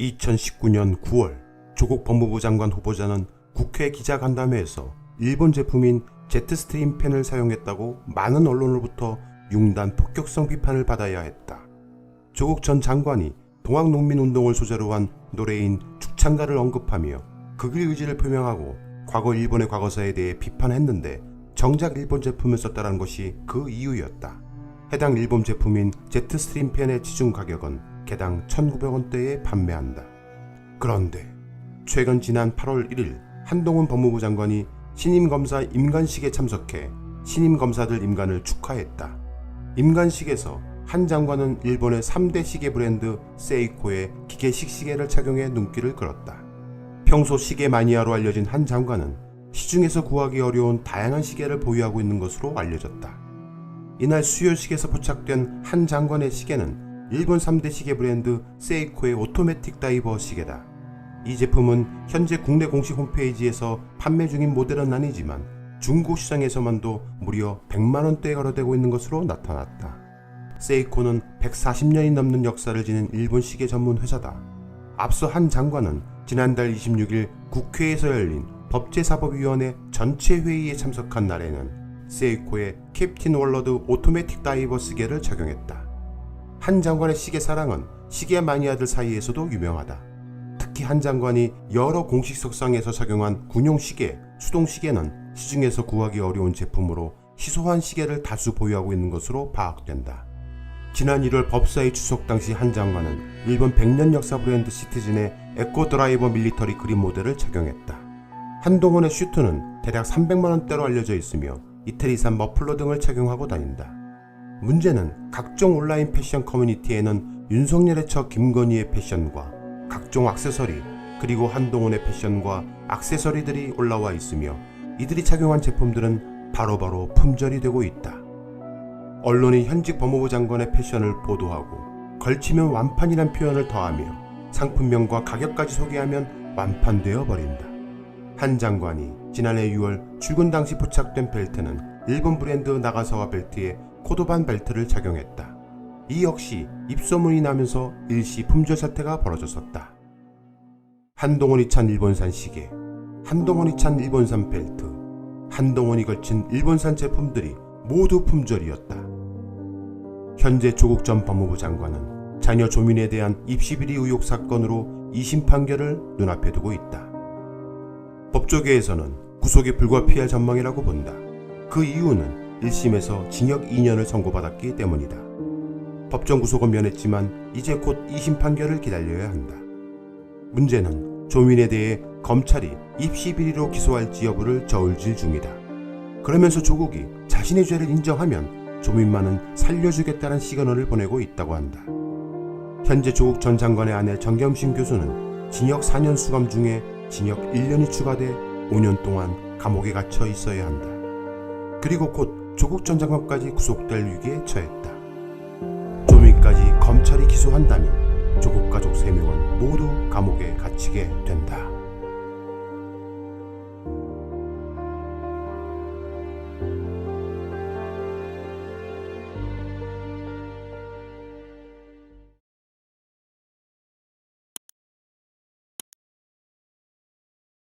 2019년 9월 조국 법무부 장관 후보자는 국회 기자간담회에서 일본 제품인 제트스트림 펜을 사용했다고 많은 언론으로부터 융단 폭격성 비판을 받아야 했다. 조국 전 장관이 동학농민운동을 소재로 한 노래인 죽창가를 언급하며 극일 의지를 표명하고 과거 일본의 과거사에 대해 비판했는데 정작 일본 제품을 썼다는 것이 그 이유였다. 해당 일본 제품인 제트스트림 펜의 지중 가격은 개당 1,900원대에 판매한다. 그런데 최근 지난 8월 1일 한동훈 법무부 장관이 신임검사 임관식에 참석해 신임검사들 임관을 축하했다. 임관식에서 한 장관은 일본의 3대 시계 브랜드 세이코의 기계식 시계를 착용해 눈길을 끌었다. 평소 시계 마니아로 알려진 한 장관은 시중에서 구하기 어려운 다양한 시계를 보유하고 있는 것으로 알려졌다. 이날 수요식에서 포착된 한 장관의 시계는 일본 3대 시계 브랜드 세이코의 오토매틱 다이버 시계다. 이 제품은 현재 국내 공식 홈페이지에서 판매 중인 모델은 아니지만 중고 시장에서만도 무려 100만원대에 거래되고 있는 것으로 나타났다. 세이코는 140년이 넘는 역사를 지닌 일본 시계 전문 회사다. 앞서 한 장관은 지난달 26일 국회에서 열린 법제사법위원회 전체 회의에 참석한 날에는 세이코의 캡틴 월러드 오토매틱 다이버 시계를 착용했다. 한 장관의 시계 사랑은 시계 마니아들 사이에서도 유명하다. 특히 한 장관이 여러 공식 석상에서 착용한 군용 시계, 수동 시계는 시중에서 구하기 어려운 제품으로 희소한 시계를 다수 보유하고 있는 것으로 파악된다. 지난 1월 법사위 추석 당시 한 장관은 일본 100년 역사 브랜드 시티즌의 에코 드라이버 밀리터리 그린 모델을 착용했다. 한동훈의 슈트는 대략 300만원대로 알려져 있으며 이태리산 머플러 등을 착용하고 다닌다. 문제는 각종 온라인 패션 커뮤니티에는 윤석열의 처 김건희의 패션과 각종 액세서리 그리고 한동훈의 패션과 액세서리들이 올라와 있으며 이들이 착용한 제품들은 바로바로 품절이 되고 있다. 언론이 현직 법무부 장관의 패션을 보도하고 걸치면 완판이란 표현을 더하며 상품명과 가격까지 소개하면 완판되어 버린다. 한 장관이 지난해 6월 출근 당시 포착된 벨트는 일본 브랜드 나가사와 벨트에 코도반 벨트를 착용했다. 이 역시 입소문이 나면서 일시 품절 사태가 벌어졌었다. 한동훈이 찬 일본산 시계, 한동훈이 찬 일본산 벨트, 한동훈이 걸친 일본산 제품들이 모두 품절이었다. 현재 조국 전 법무부 장관은 자녀 조민에 대한 입시비리 의혹 사건으로 2심 판결을 눈앞에 두고 있다. 법조계에서는 구속이 불가피할 전망이라고 본다. 그 이유는 1심에서 징역 2년을 선고받았기 때문이다. 법정 구속은 면했지만 이제 곧 2심 판결을 기다려야 한다. 문제는 조민에 대해 검찰이 입시비리로 기소할지 여부를 저울질 중이다. 그러면서 조국이 자신의 죄를 인정하면 조민만은 살려주겠다는 시그널을 보내고 있다고 한다. 현재 조국 전 장관의 아내 정겸심 교수는 징역 4년 수감 중에 징역 1년이 추가돼 5년 동안 감옥에 갇혀 있어야 한다. 그리고 곧 조국 전 장관까지 구속될 위기에 처했다. 조민까지 검찰이 기소한다면 조국 가족 3명은 모두 감옥에 갇히게 된다.